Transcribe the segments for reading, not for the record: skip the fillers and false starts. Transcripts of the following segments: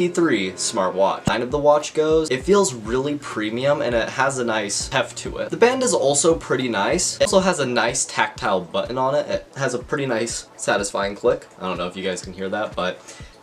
E3 smartwatch. Kind of the watch goes, it feels really premium and it has a nice heft to it. The band is also pretty nice. It also has a nice tactile button on it. It has a pretty nice satisfying click. I don't know if you guys can hear that, but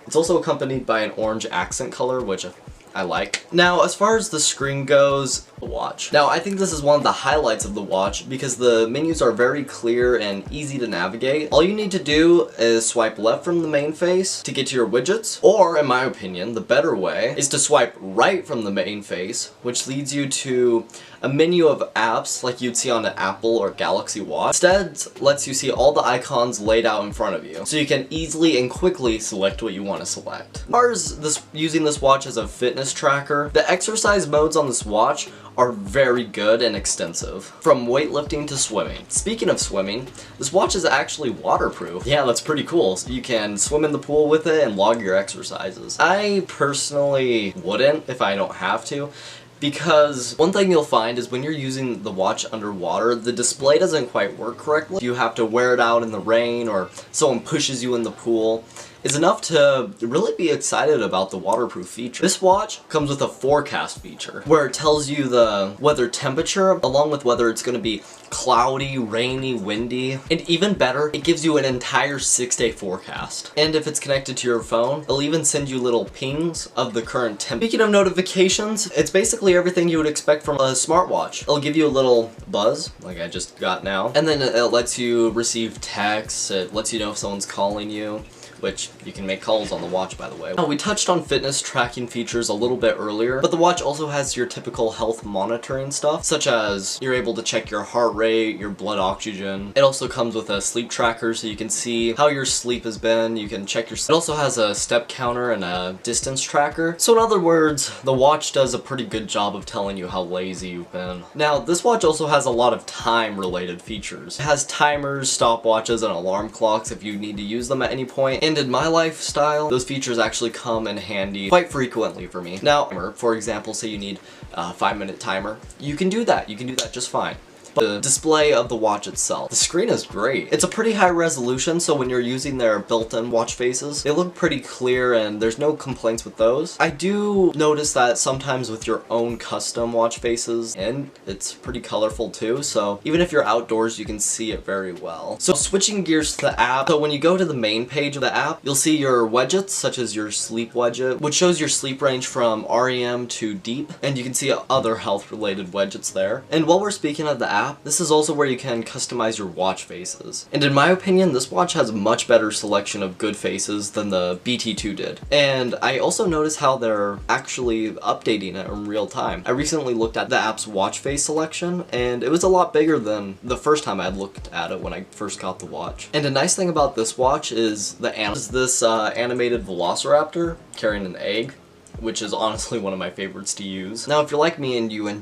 it's also accompanied by an orange accent color, which I like. Now, as far as the screen goes, the watch. Now, I think this is one of the highlights of the watch because the menus are very clear and easy to navigate. All you need to do is swipe left from the main face to get to your widgets, or in my opinion, the better way is to swipe right from the main face, which leads you to a menu of apps like you'd see on an Apple or Galaxy Watch. Instead, lets you see all the icons laid out in front of you, so you can easily and quickly select what you want to select. As far as using this watch as a fitness tracker, the exercise modes on this watch are very good and extensive, from weightlifting to swimming. Speaking of swimming, this watch is actually waterproof. Yeah, that's pretty cool. So you can swim in the pool with it and log your exercises. I personally wouldn't if I don't have to, because one thing you'll find is when you're using the watch underwater, the display doesn't quite work correctly. You have to wear it out in the rain or someone pushes you in the pool. Is enough to really be excited about the waterproof feature. This watch comes with a forecast feature where it tells you the weather temperature along with whether it's going to be cloudy, rainy, windy, and even better, it gives you an entire 6-day forecast. And if it's connected to your phone, it'll even send you little pings of the current temp. Speaking of notifications, it's basically everything you would expect from a smartwatch. It'll give you a little buzz, like I just got now, and then it lets you receive texts, it lets you know if someone's calling you, which you can make calls on the watch, by the way. Now, we touched on fitness tracking features a little bit earlier, but the watch also has your typical health monitoring stuff, such as you're able to check your heart rate, your blood oxygen. It also comes with a sleep tracker, so you can see how your sleep has been. You can check your sleep. It also has a step counter and a distance tracker. So in other words, the watch does a pretty good job of telling you how lazy you've been. Now, this watch also has a lot of time-related features. It has timers, stopwatches, and alarm clocks if you need to use them at any point. And in my lifestyle, those features actually come in handy quite frequently for me. Now, for example, say you need a 5-minute timer, you can do that. You can do that just fine. The display of the watch itself. The screen is great. It's a pretty high resolution, so when you're using their built-in watch faces, they look pretty clear and there's no complaints with those. I do notice that sometimes with your own custom watch faces, and it's pretty colorful too, so even if you're outdoors, you can see it very well. So switching gears to the app, so when you go to the main page of the app, you'll see your widgets, such as your sleep widget, which shows your sleep range from REM to deep, and you can see other health-related widgets there. And while we're speaking of the app, this is also where you can customize your watch faces. And in my opinion, this watch has a much better selection of good faces than the BT2 did. And I also noticed how they're actually updating it in real time. I recently looked at the app's watch face selection, and it was a lot bigger than the first time I had looked at it when I first got the watch. And a nice thing about this watch is this animated velociraptor carrying an egg, which is honestly one of my favorites to use. Now, if you're like me and you enjoy